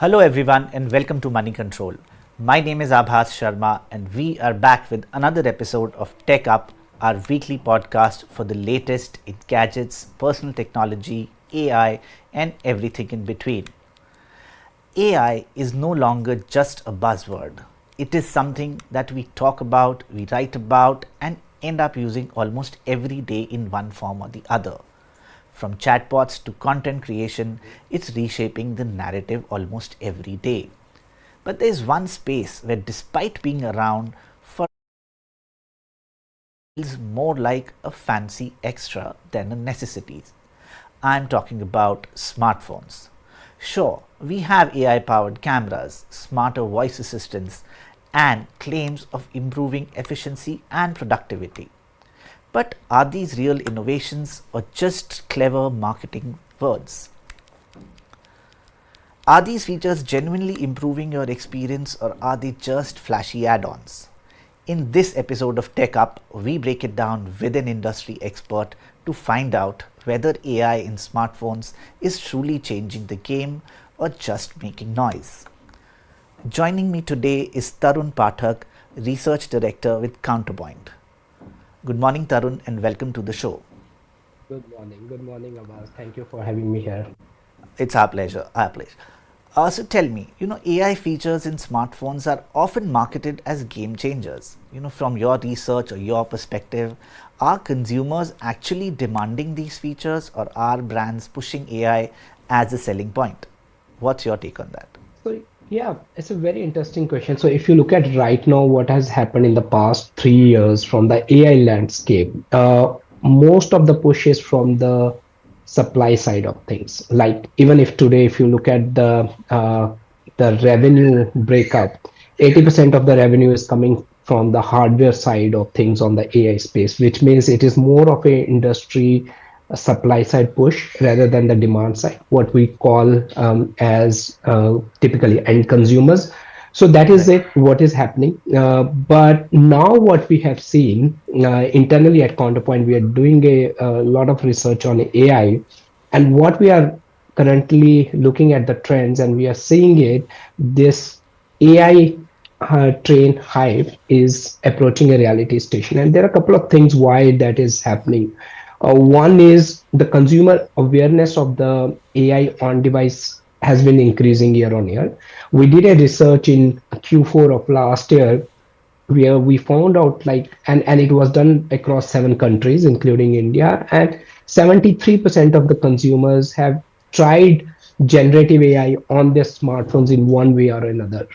Hello everyone and welcome to Moneycontrol. My name is Abhas Sharma and we are back with another episode of Tech Up, our weekly podcast for the latest in gadgets, personal technology, AI and everything in between. AI is no longer just a buzzword. It is something that we talk about, we write about and end up using almost every day in one form or the other. From chatbots to content creation, it's reshaping the narrative almost every day. But there's one space where, despite being around for feels more like a fancy extra than a necessity. I'm talking about smartphones. Sure, we have AI powered cameras, smarter voice assistants, and claims of improving efficiency and productivity. But are these real innovations or just clever marketing words? Are these features genuinely improving your experience or are they just flashy add ons? In this episode of Tech Up, we break it down with an industry expert to find out whether AI in smartphones is truly changing the game or just making noise. Joining me today is Tarun Pathak, Research Director with Counterpoint. Good morning, Tarun, and welcome to the show. Good morning. Good morning, Abbas. Thank you for having me here. It's our pleasure. Our pleasure. So tell me, AI features in smartphones are often marketed as game changers. From your research or your perspective, are consumers actually demanding these features or are brands pushing AI as a selling point? What's your take on that? So, yeah, it's a very interesting question. So, if you look at right now, what has happened in the past 3 years from the AI landscape, most of the push is from the supply side of things. Like even if today, if you look at the revenue breakup, 80% of the revenue is coming from the hardware side of things on the AI space, which means it is more of a industry a supply side push rather than the demand side, what we call as typically end consumers. So that is Right. it, what is happening. But now what we have seen internally at Counterpoint, we are doing a lot of research on AI. And what we are currently looking at the trends and we are seeing it, this AI train hype is approaching a reality station. And there are a couple of things why that is happening. One is the consumer awareness of the AI on device has been increasing year on year. We did a research in Q4 of last year where we found out and it was done across 7 countries including India, and 73% of the consumers have tried generative AI on their smartphones in one way or another,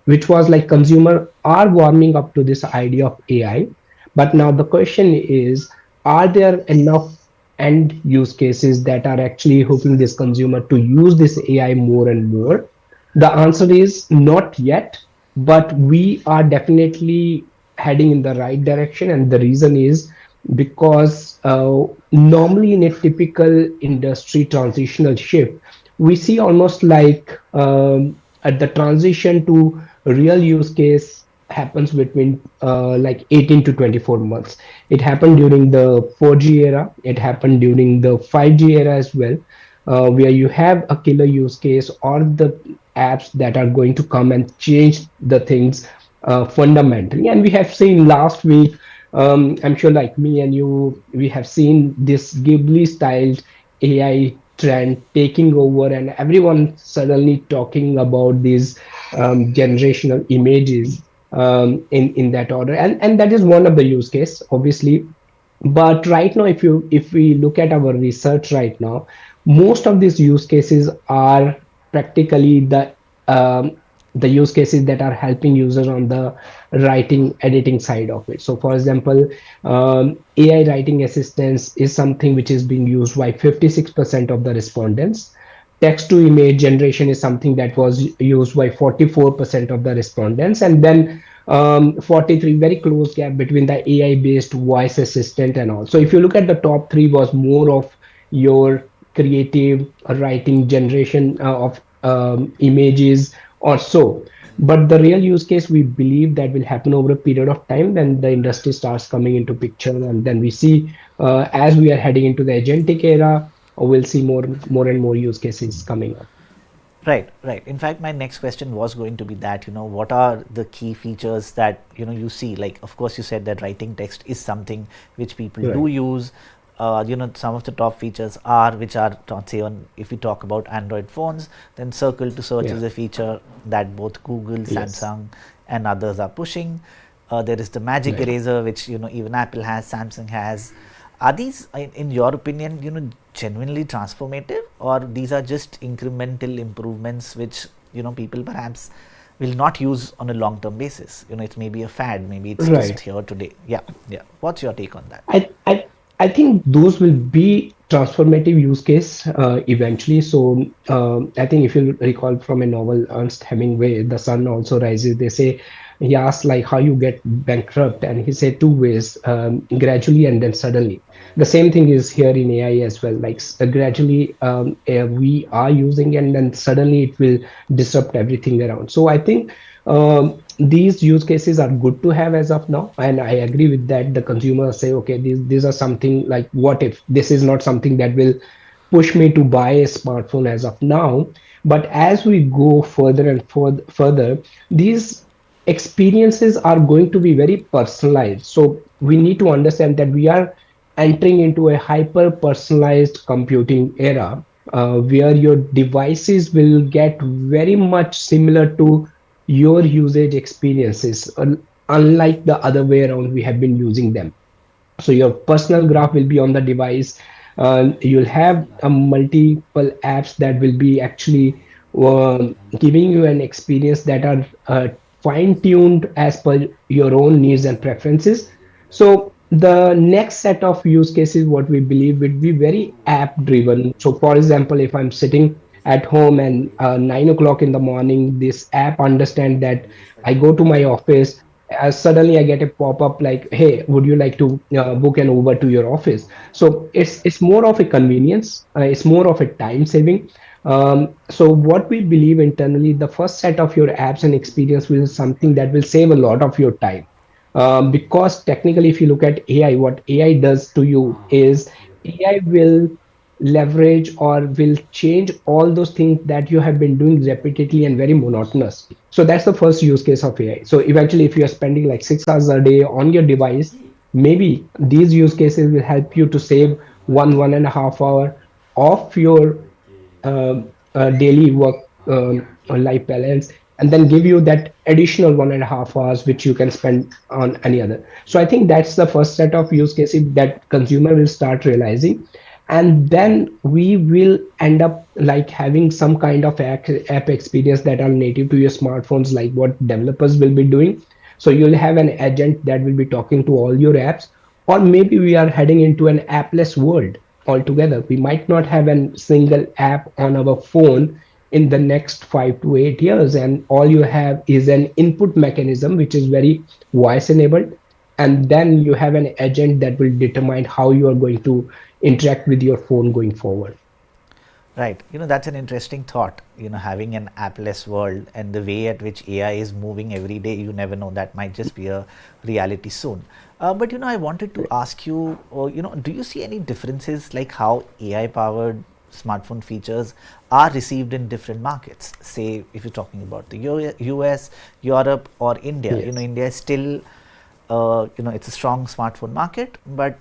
which was like consumer are warming up to this idea of AI. But now the question is, are there enough end use cases that are actually hooking this consumer to use this AI more and more? The answer is not yet, but we are definitely heading in the right direction. And the reason is because normally in a typical industry transitional shift, we see almost like at the transition to real use case happens between like 18 to 24 months. It happened during the 4G era, it happened during the 5G era as well, where you have a killer use case or the apps that are going to come and change the things fundamentally. And we have seen last week, I'm sure like me and you, we have seen this Ghibli styled AI trend taking over, and everyone suddenly talking about these generational images in that order. And that is one of the use case, obviously. But right now, if we look at our research right now, most of these use cases are practically the use cases that are helping users on the writing editing side of it. So for example, AI writing assistance is something which is being used by 56% of the respondents. Text to image generation is something that was used by 44% of the respondents, and then 43, very close gap between the AI based voice assistant and all. So if you look at the top three, was more of your creative writing generation of images or so. But the real use case, we believe that will happen over a period of time when the industry starts coming into picture, and then we see as we are heading into the agentic era, we'll see more and more use cases coming up. Right, right. In fact, my next question was going to be that, what are the key features that, you see? Like, of course, you said that writing text is something which people do Right. use. Some of the top features are, which are, say, on, if we talk about Android phones, then circle to search Yeah. is a feature that both Google, Yes. Samsung, and others are pushing. There is the magic Right. eraser, which, even Apple has, Samsung has. Are these, in your opinion, genuinely transformative, or these are just incremental improvements which, people perhaps will not use on a long term basis? It may be a fad, maybe it's just Right. here today. Yeah, yeah. What's your take on that? I I I think those will be transformative use case eventually. So I think if you recall from a novel, Ernst Hemingway, The Sun Also Rises, they say he asked like how you get bankrupt, and he said two ways: gradually and then suddenly. The same thing is here in AI as well. Like gradually we are using, and then suddenly it will disrupt everything around. So I think these use cases are good to have as of now, and I agree with that. The consumers say, okay, these are something like, what if this is not something that will push me to buy a smartphone as of now? But as we go further and further, these experiences are going to be very personalized. So we need to understand that we are entering into a hyper personalized computing era, where your devices will get very much similar to your usage experiences, unlike the other way around we have been using them. So your personal graph will be on the device. You'll have multiple apps that will be actually giving you an experience that are fine tuned as per your own needs and preferences. So the next set of use cases, what we believe, will be very app driven. So for example, if I'm sitting at home and 9 o'clock in the morning, this app understand that I go to my office, suddenly I get a pop-up like, hey, would you like to book an Uber to your office? So it's more of a convenience, it's more of a time saving. So what we believe internally, the first set of your apps and experience will something that will save a lot of your time. Because technically, if you look at AI, what AI does to you is AI will leverage or will change all those things that you have been doing repeatedly and very monotonous. So that's the first use case of AI. So eventually, if you are spending like 6 hours a day on your device, maybe these use cases will help you to save 1.5 hour of your daily work life balance, and then give you that additional 1.5 hours which you can spend on any other. So I think that's the first set of use cases that consumer will start realizing, and Right. then we will end up like having some kind of app experience that are native to your smartphones, like what developers will be doing. So you'll have an agent that will be talking to all your apps, or maybe we are heading into an appless world altogether. We might not have a single app on our phone in the next 5 to 8 years, and all you have is an input mechanism which is very voice enabled, and then you have an agent that will determine how you are going to interact with your phone going forward. Right. That's an interesting thought. Having an appless world and the way at which AI is moving every day, you never know, that might just be a reality soon. But, I wanted to ask you, do you see any differences like how AI powered smartphone features are received in different markets? Say, if you're talking about the US, Europe, or India. Yes, India is still, it's a strong smartphone market, but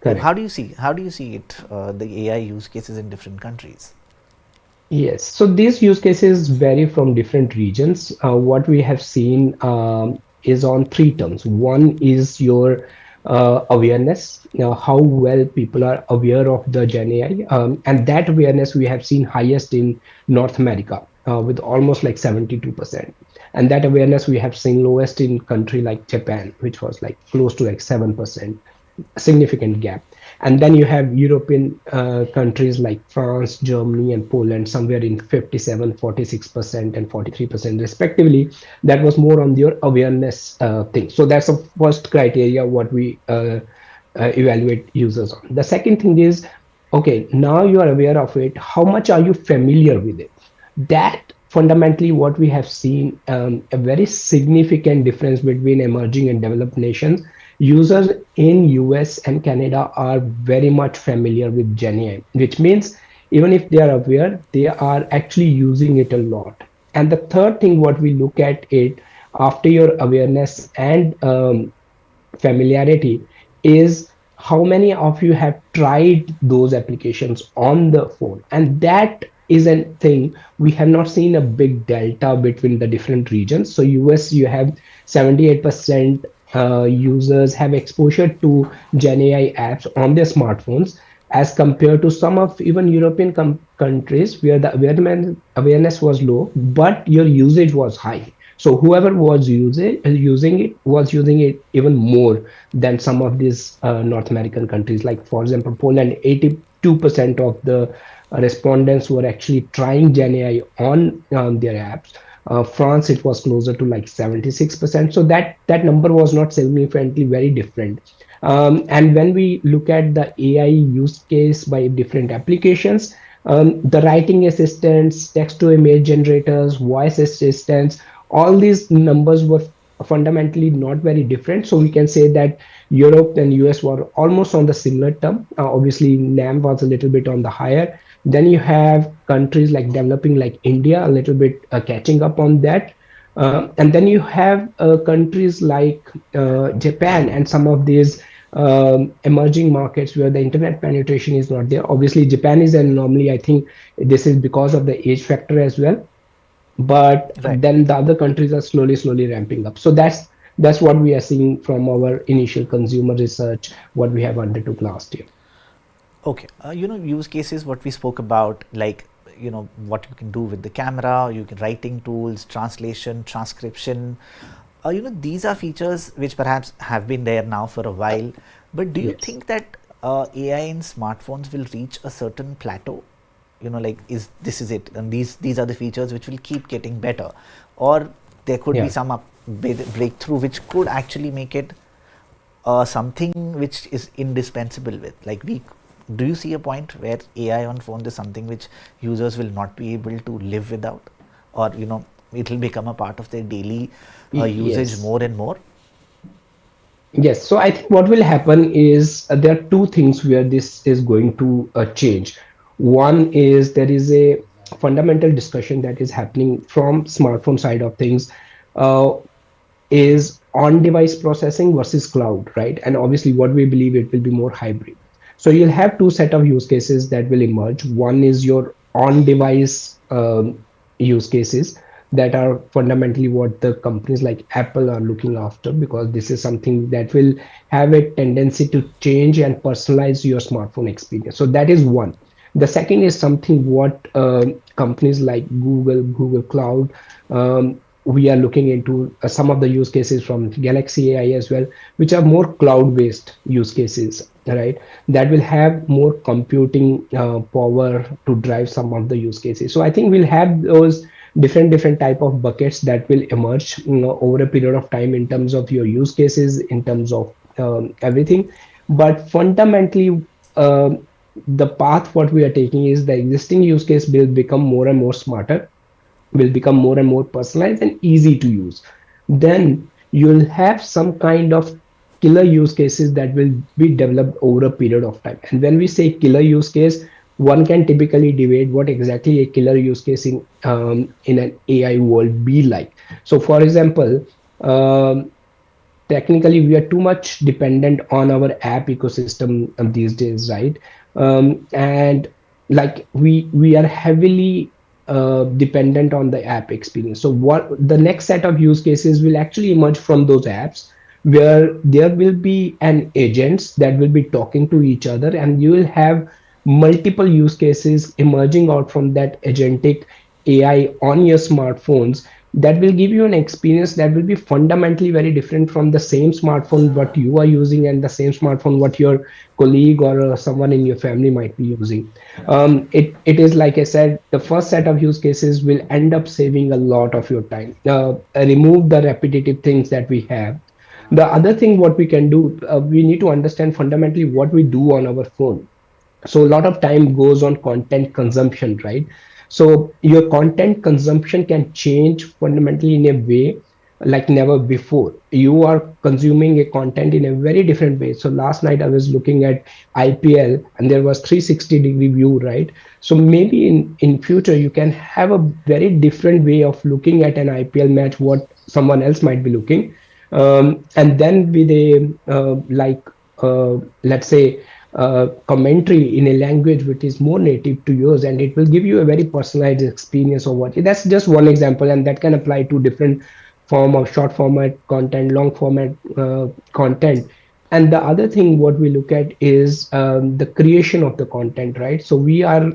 correct. how do you see it, the AI use cases in different countries? Yes, so these use cases vary from different regions. What we have seen is on three terms. One is your awareness, how well people are aware of the Gen AI, and that awareness we have seen highest in North America, with almost like 72%. And that awareness we have seen lowest in country like Japan, which was like close to like 7%, significant gap. And then you have European countries like France, Germany, and Poland, somewhere in 57, 46%, and 43% respectively. That was more on your awareness thing. So that's the first criteria what we evaluate users on. The second thing is, okay, now you are aware of it. How much are you familiar with it? That fundamentally what we have seen, a very significant difference between emerging and developed nations. Users in US and Canada are very much familiar with GenAI, which means even if they are aware, they are actually using it a lot. And the third thing, what we look at it after your awareness and familiarity is how many of you have tried those applications on the phone. And that is a thing, we have not seen a big delta between the different regions. So US, you have 78% users have exposure to Gen AI apps on their smartphones, as compared to some of even European countries where the awareness was low but your usage was high. So whoever was using it was using it even more than some of these North American countries. Like for example, Poland, 82% of the respondents were actually trying Gen AI on their apps. France, it was closer to like 76%. So that number was not significantly very different. And when we look at the AI use case by different applications, the writing assistants, text to image generators, voice assistants, all these numbers were fundamentally not very different. So we can say that Europe and US were almost on the similar term. Obviously, NAM was a little bit on the higher. Then you have countries like developing, like India, a little bit catching up on that. And then you have countries like Japan and some of these emerging markets where the internet penetration is not there. Obviously, Japan is an anomaly. I think this is because of the age factor as well, but Right. then the other countries are slowly ramping up. So that's what we are seeing from our initial consumer research, what we have undertook last year. Okay, use cases what we spoke about, like what you can do with the camera, you can writing tools, translation, transcription. These are features which perhaps have been there now for a while. But do you Yes. think that AI in smartphones will reach a certain plateau? Like is this is it, and these are the features which will keep getting better, or there could be Yeah. some breakthrough which could actually make it something which is indispensable with, like we do you see a point where AI on phone is something which users will not be able to live without, or it will become a part of their daily usage Yes. more and more? Yes. So I think what will happen is there are two things where this is going to change. One is there is a fundamental discussion that is happening from smartphone side of things. Uh, is on-device processing versus cloud, right? And obviously, what we believe it will be more hybrid. So you'll have two set of use cases that will emerge. One is your on-device use cases that are fundamentally what the companies like Apple are looking after, because this is something that will have a tendency to change and personalize your smartphone experience. So that is one. The second is something what companies like Google Cloud, we are looking into some of the use cases from Galaxy AI as well, which are more cloud-based use cases, right? That will have more computing power to drive some of the use cases. So I think we'll have those different type of buckets that will emerge, over a period of time in terms of your use cases, in terms of everything. But fundamentally, the path what we are taking is the existing use case will become more and more smarter, will become more and more personalized and easy to use. Then you'll have some kind of killer use cases that will be developed over a period of time. And when we say killer use case, one can typically debate what exactly a killer use case in an AI world be like. So, for example, technically we are too much dependent on our app ecosystem these days, right? And like we are heavily dependent on the app experience. So what the next set of use cases will actually emerge from those apps, where there will be an agents that will be talking to each other, and you will have multiple use cases emerging out from that agentic AI on your smartphones, that will give you an experience that will be fundamentally very different from the same smartphone what you are using and the same smartphone what your colleague or someone in your family might be using. It is like I said, the first set of use cases will end up saving a lot of your time. Remove the repetitive things that we have. The other thing what we can do, we need to understand fundamentally what we do on our phone. So a lot of time goes on content consumption, right? So your content consumption can change fundamentally in a way like never before. You are consuming a content in a very different way. So last night I was looking at IPL and there was 360-degree view, right? So maybe in future you can have a very different way of looking at an IPL match, what someone else might be looking. And then with a let's say commentary in a language which is more native to yours, and it will give you a very personalized experience of what. That's just one example, and that can apply to different form of short format content, long format content. And the other thing what we look at is the creation of the content, right? So we are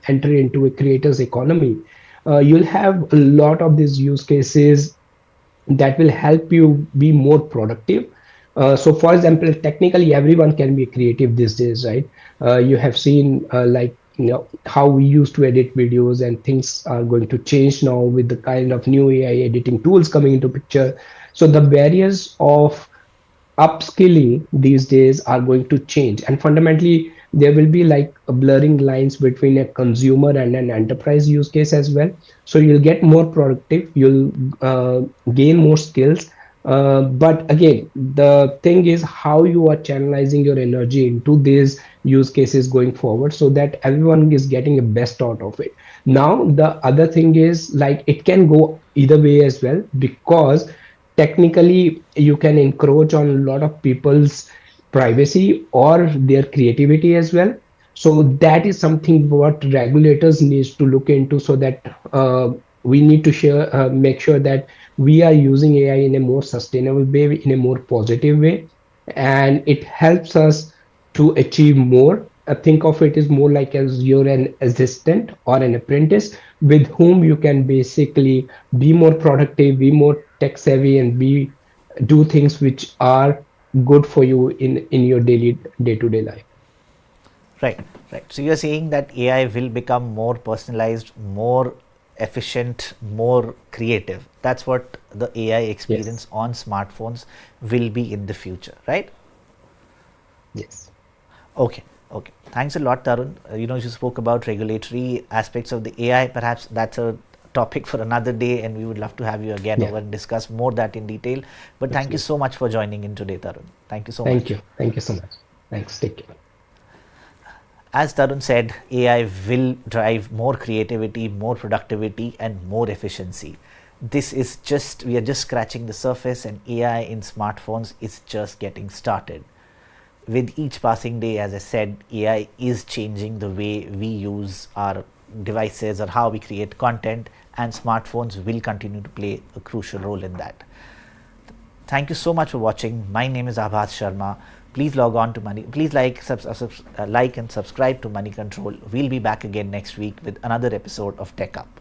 entering into a creators economy. You'll have a lot of these use cases that will help you be more productive. So for example, technically everyone can be creative these days, right? You have seen how we used to edit videos, and things are going to change now with the kind of new AI editing tools coming into picture. So the barriers of upskilling these days are going to change, and fundamentally there will be like a blurring lines between a consumer and an enterprise use case as well. So you'll get more productive, you'll gain more skills, but again the thing is how you are channelizing your energy into these use cases going forward, so that everyone is getting the best out of it. Now the other thing is like it can go either way as well, because technically you can encroach on a lot of people's privacy or their creativity as well. So that is something what regulators needs to look into, so that we need to make sure that we are using AI in a more sustainable way, in a more positive way, and it helps us to achieve more. Think of it as more like as you're an assistant or an apprentice with whom you can basically be more productive, be more tech savvy, and be do things which are good for you in your daily day-to-day life. Right, right. So you're saying that AI will become more personalized, more efficient, more creative. That's what the AI experience Yes. on smartphones will be in the future, right? Yes. Okay, okay. Thanks a lot, Tarun. You spoke about regulatory aspects of the AI. Perhaps that's a topic for another day, and we would love to have you again Yeah. over and discuss more that in detail. But thank you Absolutely. so much for joining in today, Tarun. Thank you so Thank much. you. Thank you so much. Thanks. Take care. As Tarun said, AI will drive more creativity, more productivity, and more efficiency. We are just scratching the surface, and AI in smartphones is just getting started. With each passing day, as I said, AI is changing the way we use our devices or how we create content, and smartphones will continue to play a crucial role in that. Thank you so much for watching. My name is Abhas Sharma. Please log on to Money. Please like and subscribe to Money Control. We'll be back again next week with another episode of Tech Up.